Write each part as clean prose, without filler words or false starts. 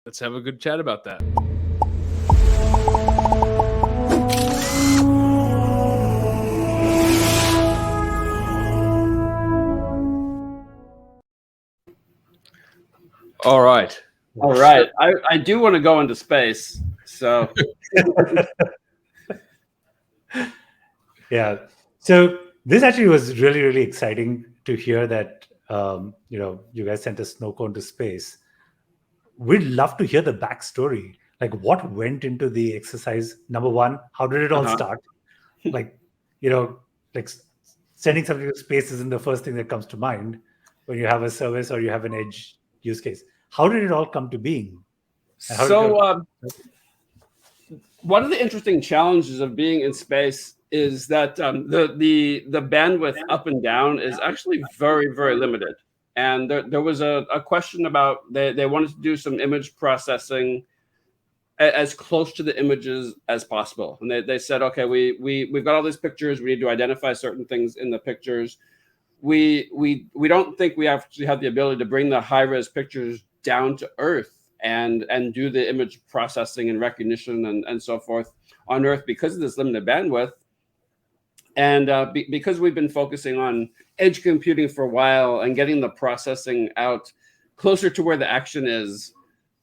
let's have a good chat about that. All right. I do want to go into space. So yeah. So this actually was really, really exciting to hear that, you guys sent a Snowcone to space. We'd love to hear the backstory. Like what went into the exercise? Number one, how did it all start? Like, like sending something to space isn't the first thing that comes to mind when you have a service or you have an edge use case. How did it all come to being? So one of the interesting challenges of being in space is that the bandwidth up and down is actually very, very limited. And there was a question about they wanted to do some image processing as close to the images as possible. And they said, okay, we've got all these pictures. We need to identify certain things in the pictures. We don't think we actually have the ability to bring the high-res pictures down to Earth and do the image processing and recognition and so forth on Earth because of this limited bandwidth. And because we've been focusing on edge computing for a while and getting the processing out closer to where the action is,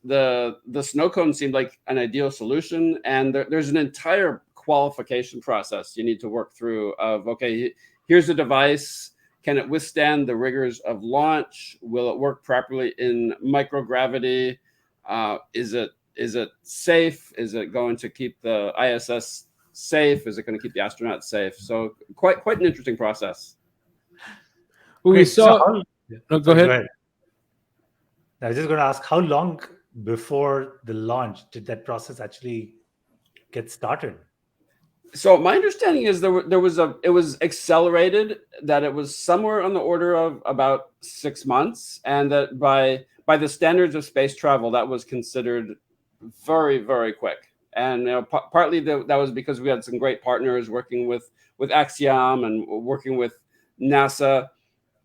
the Snowcone seemed like an ideal solution. And there's an entire qualification process you need to work through of, okay, here's the device. Can it withstand the rigors of launch? Will it work properly in microgravity? Is it safe? Is it going to keep the ISS safe? Is it going to keep the astronauts safe? So quite an interesting process. Well, we saw. Go ahead. I was just going to ask, how long before the launch did that process actually get started? So my understanding is it was accelerated, that it was somewhere on the order of about 6 months, and that by the standards of space travel, that was considered very, very quick. And partly that was because we had some great partners working with Axiom and working with NASA.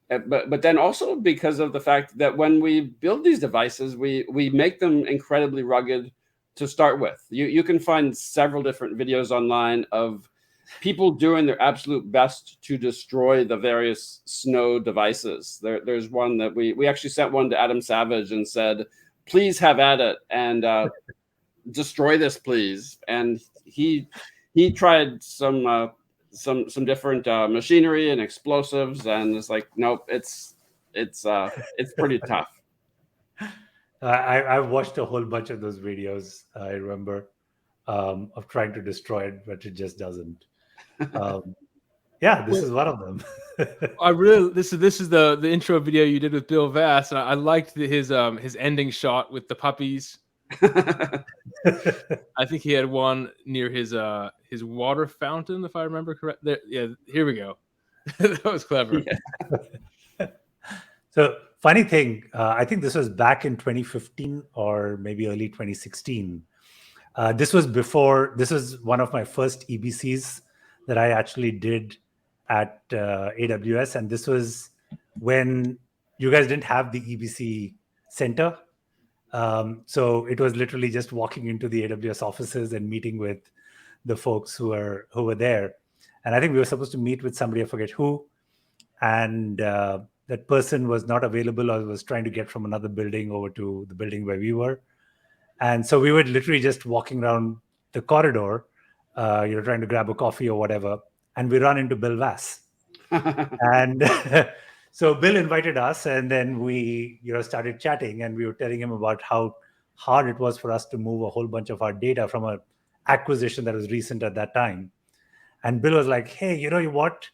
But then also because of the fact that when we build these devices, we make them incredibly rugged to start with. You can find several different videos online of people doing their absolute best to destroy the various Snow devices. There's one that we actually sent one to Adam Savage and said, please have at it and destroy this, please. And he tried some different machinery and explosives, and it's like, nope, it's pretty tough. I've watched a whole bunch of those videos. I remember of trying to destroy it, but it just doesn't. This is one of them. This is the intro video you did with Bill Vass, and I liked his ending shot with the puppies. I think he had one near his water fountain, if I remember correct. Yeah, here we go. That was clever. Yeah. So funny thing, I think this was back in 2015 or maybe early 2016. This was one of my first EBCs that I actually did at AWS, and this was when you guys didn't have the EBC center. So it was literally just walking into the AWS offices and meeting with the folks who were there. And I think we were supposed to meet with somebody, I forget who, and that person was not available or was trying to get from another building over to the building where we were. And so we were literally just walking around the corridor, trying to grab a coffee or whatever, and we run into Bill Vass. And so Bill invited us, and then we started chatting, and we were telling him about how hard it was for us to move a whole bunch of our data from an acquisition that was recent at that time. And Bill was like, hey, you know what?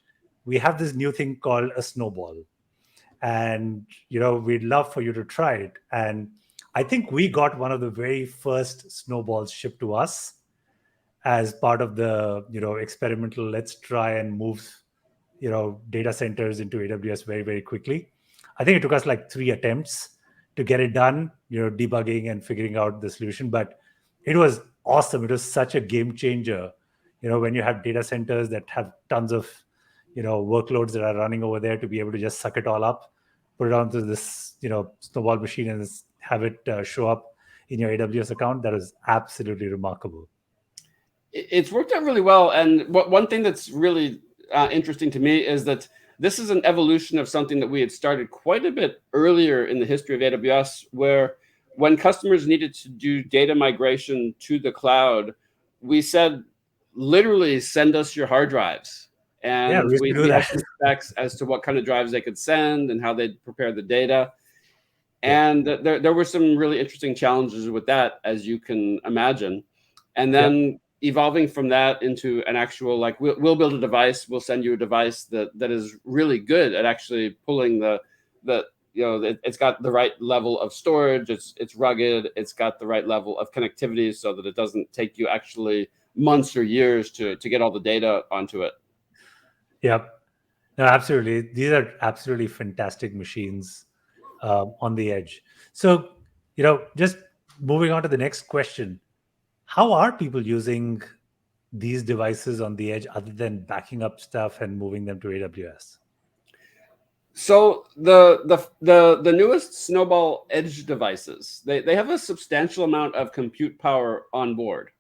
We have this new thing called a snowball. And, we'd love for you to try it. And I think we got one of the very first snowballs shipped to us as part of the, experimental, let's try and move, data centers into AWS very, very quickly. I think it took us like 3 attempts to get it done, debugging and figuring out the solution. But it was awesome. It was such a game changer, when you have data centers that have tons of, workloads that are running over there, to be able to just suck it all up, put it onto this, snowball machine and have it show up in your AWS account. That is absolutely remarkable. It's worked out really well. And one thing that's really interesting to me is that this is an evolution of something that we had started quite a bit earlier in the history of AWS, where when customers needed to do data migration to the cloud, we said, literally send us your hard drives. And we had some specs as to what kind of drives they could send and how they'd prepare the data. And there were some really interesting challenges with that, as you can imagine. And then evolving from that into an actual, like, we'll build a device, we'll send you a device that is really good at actually pulling it's got the right level of storage, it's rugged, it's got the right level of connectivity so that it doesn't take you actually months or years to get all the data onto it. Yep. No, absolutely. These are absolutely fantastic machines on the edge. So, just moving on to the next question. How are people using these devices on the edge other than backing up stuff and moving them to AWS? So the newest Snowball Edge devices, they have a substantial amount of compute power on board.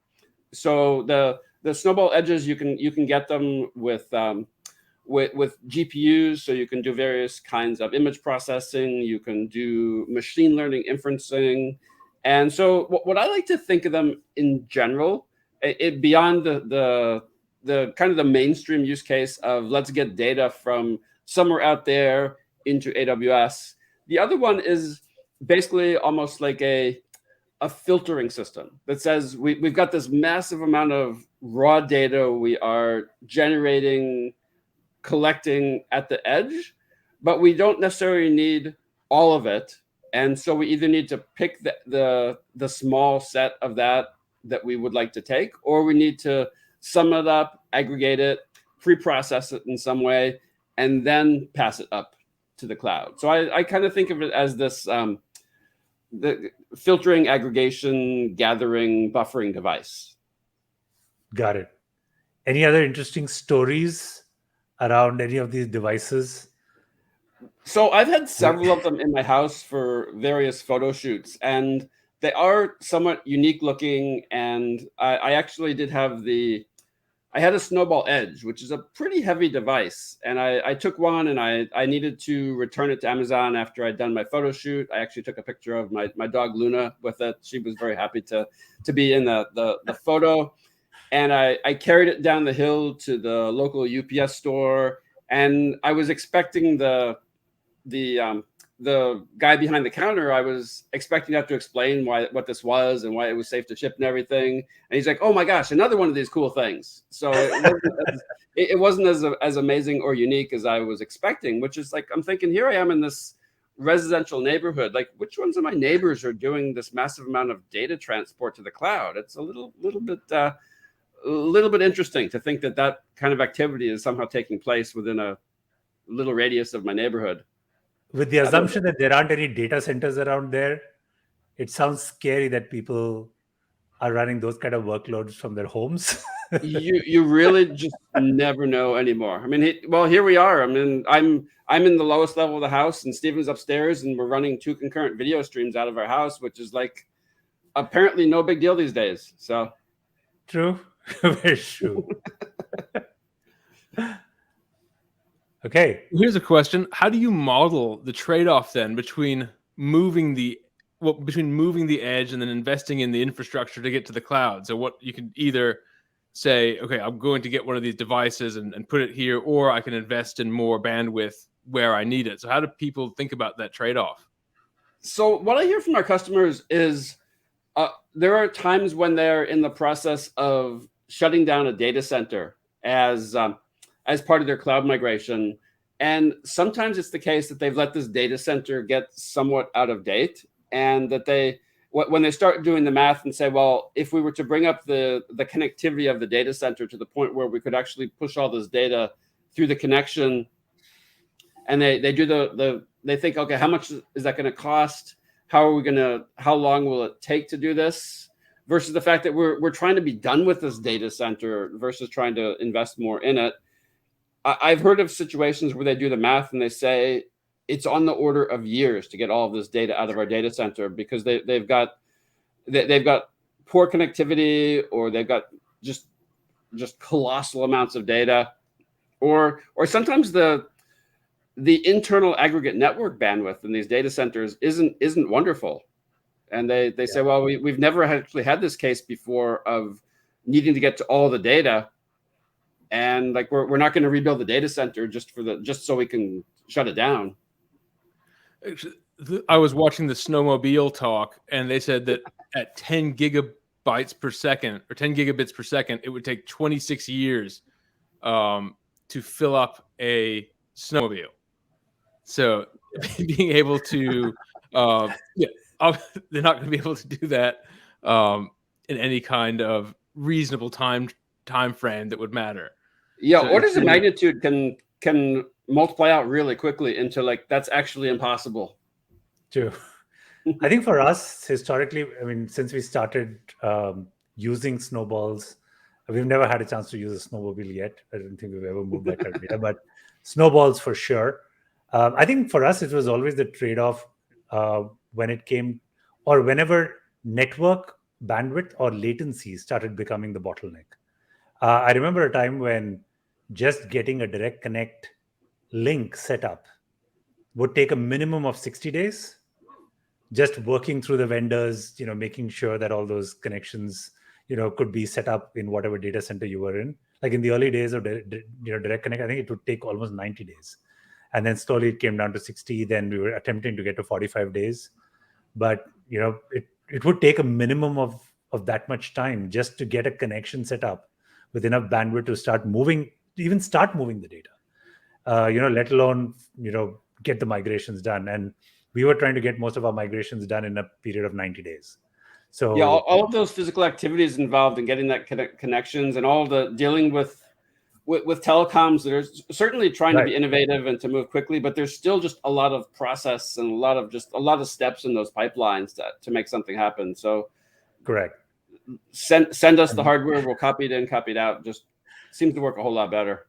So the Snowball Edges, you can get them with GPUs, so you can do various kinds of image processing, you can do machine learning inferencing. And so what I like to think of them in general, beyond the kind of the mainstream use case of let's get data from somewhere out there into AWS. The other one is basically almost like a filtering system that says we've got this massive amount of raw data we are generating, collecting at the edge, but we don't necessarily need all of it. And so we either need to pick the small set of that we would like to take, or we need to sum it up, aggregate it, pre-process it in some way, and then pass it up to the cloud. So I kind of think of it as this the filtering, aggregation, gathering, buffering device. Got it. Any other interesting stories around any of these devices? So I've had several of them in my house for various photo shoots, and they are somewhat unique looking. And I actually did have I had a Snowball Edge, which is a pretty heavy device. And I took one and I needed to return it to Amazon after I'd done my photo shoot. I actually took a picture of my dog Luna with it. She was very happy to be in the photo. And I carried it down the hill to the local UPS store. And I was expecting the guy behind the counter, I was expecting to have to explain what this was and why it was safe to ship and everything. And he's like, "Oh my gosh, another one of these cool things." So it wasn't as amazing or unique as I was expecting, which is like, I'm thinking, here I am in this residential neighborhood. Like, which ones of my neighbors are doing this massive amount of data transport to the cloud? It's a little bit interesting to think that kind of activity is somehow taking place within a little radius of my neighborhood. With the assumption that there aren't any data centers around there, it sounds scary that people are running those kind of workloads from their homes. you really just never know anymore. I mean, here we are. I mean, I'm in the lowest level of the house, and Steven's upstairs, and we're running 2 concurrent video streams out of our house, which is like apparently no big deal these days. So true, very true. Okay. Here's a question. How do you model the trade-off then between moving the edge and then investing in the infrastructure to get to the cloud? So what you can either say, okay, I'm going to get one of these devices and put it here, or I can invest in more bandwidth where I need it. So how do people think about that trade-off? So what I hear from our customers is there are times when they're in the process of shutting down a data center as part of their cloud migration. And sometimes it's the case that they've let this data center get somewhat out of date, and that when they start doing the math and say, well, if we were to bring up the connectivity of the data center to the point where we could actually push all this data through the connection, and they think, okay, how much is that going to cost? How long will it take to do this? Versus the fact that we're trying to be done with this data center versus trying to invest more in it. I've heard of situations where they do the math and they say it's on the order of years to get all of this data out of our data center, because they've got they've got poor connectivity, or they've got just colossal amounts of data, or sometimes the internal aggregate network bandwidth in these data centers isn't wonderful. And they say, well, we've never actually had this case before of needing to get to all the data, and like we're not going to rebuild the data center just so we can shut it down. I was watching the Snowmobile talk, and they said that at 10 gigabytes per second or 10 gigabits per second, it would take 26 years to fill up a snowmobile. So being able to, they're not going to be able to do that in any kind of reasonable time frame that would matter. Yeah, so orders of magnitude can multiply out really quickly into like that's actually impossible. True. I think for us historically, I mean, since we started using snowballs, we've never had a chance to use a snowmobile yet. I don't think we've ever moved that kind of data, but snowballs for sure. I think for us, it was always the trade-off when it came, or whenever network bandwidth or latency started becoming the bottleneck. I remember a time when just getting a direct connect link set up would take a minimum of 60 days. Just working through the vendors, making sure that all those connections, could be set up in whatever data center you were in. Like in the early days of direct connect, I think it would take almost 90 days. And then slowly it came down to 60. Then we were attempting to get to 45 days. But, it would take a minimum of that much time just to get a connection set up with enough bandwidth to start moving the data, let alone, get the migrations done. And we were trying to get most of our migrations done in a period of 90 days. So yeah, all of those physical activities involved in getting that connections and all the dealing with telecoms that are certainly trying to be innovative and to move quickly, but there's still just a lot of process and a lot of steps in those pipelines to make something happen. So correct. Send us the hardware, we'll copy it in, copy it out. Just seems to work a whole lot better.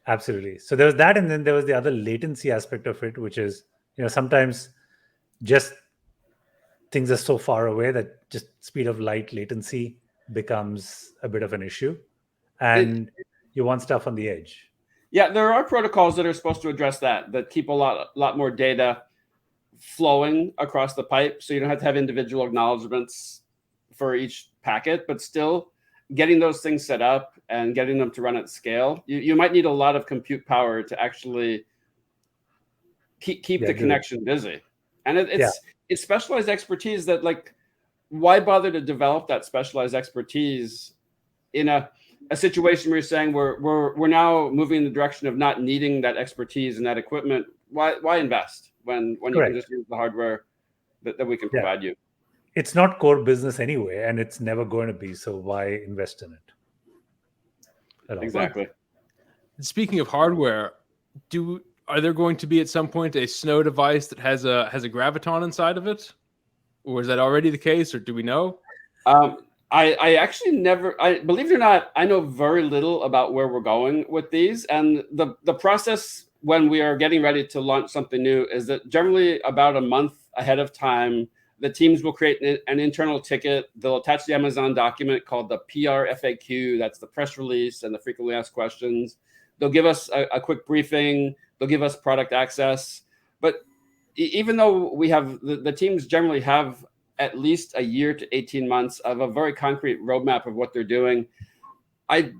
Absolutely. So there was that, and then there was the other latency aspect of it, which is, sometimes just things are so far away that just speed of light latency becomes a bit of an issue, and you want stuff on the edge. Yeah, there are protocols that are supposed to address that keep a lot more data flowing across the pipe, so you don't have to have individual acknowledgements for each packet, but still getting those things set up and getting them to run at scale, you might need a lot of compute power to actually keep the connection busy. And it's specialized expertise that, like, why bother to develop that specialized expertise in a situation where you're saying we're now moving in the direction of not needing that expertise and that equipment? Why invest when you can just use the hardware that we can provide you? It's not core business anyway, and it's never going to be. So why invest in it? Exactly. Speaking of hardware, are there going to be at some point a Snow device that has a graviton inside of it, or is that already the case, or do we know? I actually never. Believe it or not, I know very little about where we're going with these, and the process when we are getting ready to launch something new is that generally about a month ahead of time, the teams will create an internal ticket. They'll attach the Amazon document called the PR FAQ. That's the press release and the frequently asked questions. They'll give us a quick briefing. They'll give us product access. But even though we have the teams generally have at least a year to 18 months of a very concrete roadmap of what they're doing, I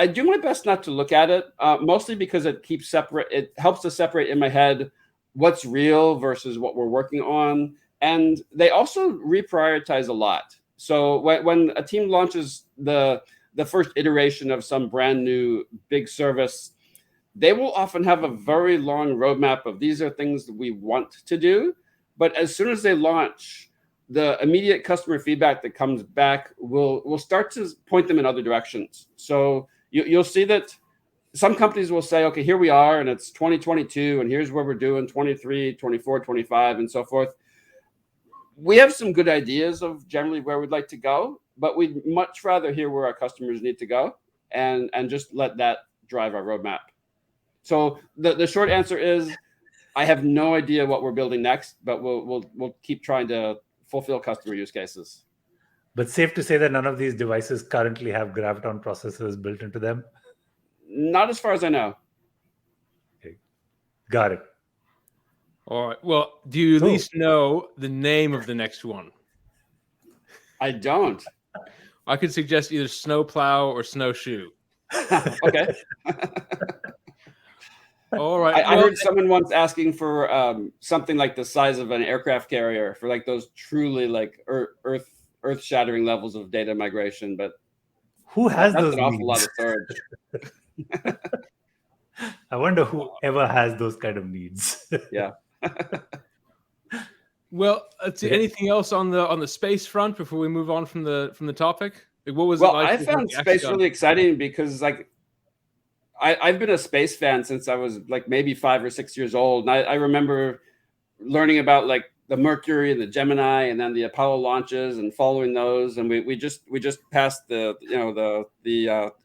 do my best not to look at it, mostly because it keeps separate. It helps to separate in my head what's real versus what we're working on. And they also reprioritize a lot. So when a team launches the first iteration of some brand new big service, they will often have a very long roadmap of these are things that we want to do. But as soon as they launch, the immediate customer feedback that comes back will start to point them in other directions. So you'll see that some companies will say, okay, here we are, and it's 2022, and here's where we're doing 23, 24, 25, and so forth. We have some good ideas of generally where we'd like to go, but we'd much rather hear where our customers need to go and just let that drive our roadmap. So the short answer is I have no idea what we're building next, but we'll keep trying to fulfill customer use cases. But safe to say that none of these devices currently have graviton processors built into them? Not as far as I know. Okay. Got it. All right. Well, do you at least know the name of the next one? I don't. I could suggest either snowplow or snowshoe. Okay. All right. I heard someone once asking for something like the size of an aircraft carrier for like those truly like earth-shattering levels of data migration, but who has that's those an awful needs? lot of storage. I wonder who ever has those kind of needs. Yeah. Well, let's see. Anything else on the space front before we move on from the topic? Like, what was Well, it like? I found space really exciting because like I've been a space fan since I was like maybe 5 or 6 years old, and I remember learning about like the Mercury and the Gemini, and then the Apollo launches and following those. And we just passed the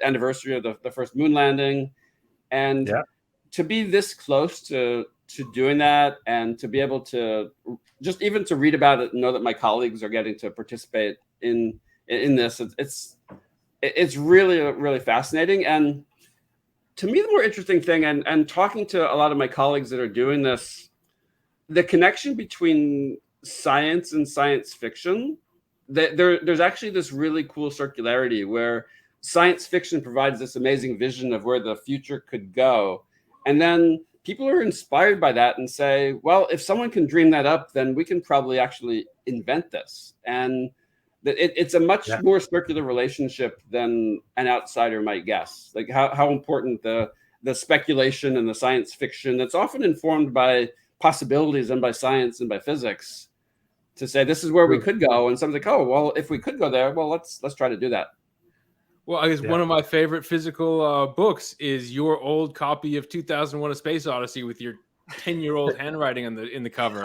anniversary of the first moon landing, and to be this close to doing that, and to be able to just even to read about it and know that my colleagues are getting to participate in this, it's really, really fascinating. And to me, the more interesting thing, and talking to a lot of my colleagues that are doing this, the connection between science and science fiction, there's actually this really cool circularity where science fiction provides this amazing vision of where the future could go. And then people are inspired by that and say, well, if someone can dream that up, then we can probably actually invent this. And it's a much more circular relationship than an outsider might guess. Like how important the speculation and the science fiction that's often informed by possibilities and by science and by physics to say this is where we could go. And someone's like, oh, well, if we could go there, well, let's try to do that. Well, I guess one of my favorite physical books is your old copy of 2001: A Space Odyssey with your 10-year-old handwriting in the cover.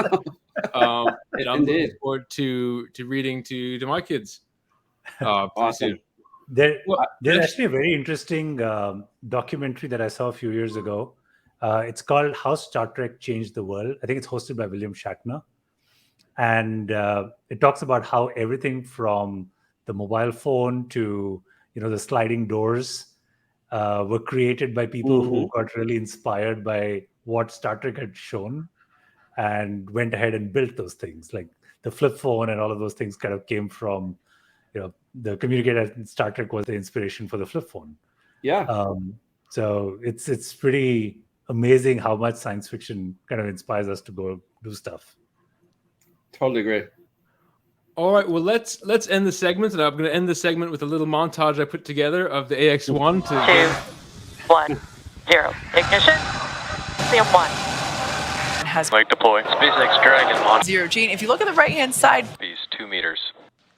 And I'm looking forward to reading to my kids. Awesome. There's actually a very interesting documentary that I saw a few years ago. It's called How Star Trek Changed the World. I think it's hosted by William Shatner. And it talks about how everything from the mobile phone to the sliding doors were created by people who got really inspired by what Star Trek had shown and went ahead and built those things. Like the flip phone and all of those things kind of came from, the communicator in Star Trek was the inspiration for the flip phone. Yeah. So it's pretty amazing how much science fiction kind of inspires us to go do stuff. Totally agree. All right, well, let's end the segment, and I'm going to end the segment with a little montage I put together of the AX-1 2, 1, 0. Ignition. Axiom 1. It has Mike deploy. SpaceX Dragon launch. 0 G. If you look at the right-hand side, These 2 meters.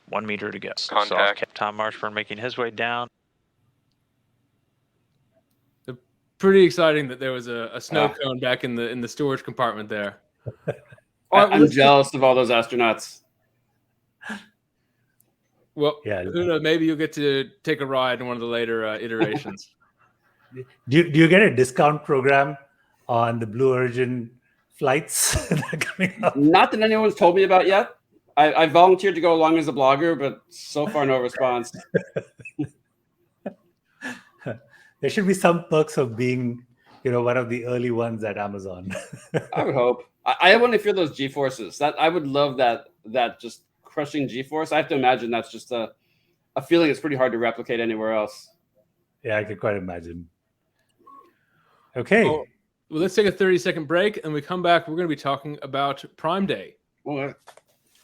1 meter to go. Contact. So Tom Marshburn making his way down. Pretty exciting that there was a snow cone back in the storage compartment there. I'm jealous of all those astronauts. Well, who knows? Maybe you'll get to take a ride in one of the later iterations. Do you get a discount program on the Blue Origin flights that are coming up? Not that anyone's told me about yet. I volunteered to go along as a blogger, but so far no response. There should be some perks of being, one of the early ones at Amazon. I would hope. I want to feel those G-forces. That I would love that just crushing G-force. I have to imagine that's just a feeling that's pretty hard to replicate anywhere else. Yeah, I can quite imagine. Okay. Well, let's take a 30-second break, and when we come back, we're going to be talking about Prime Day. Well,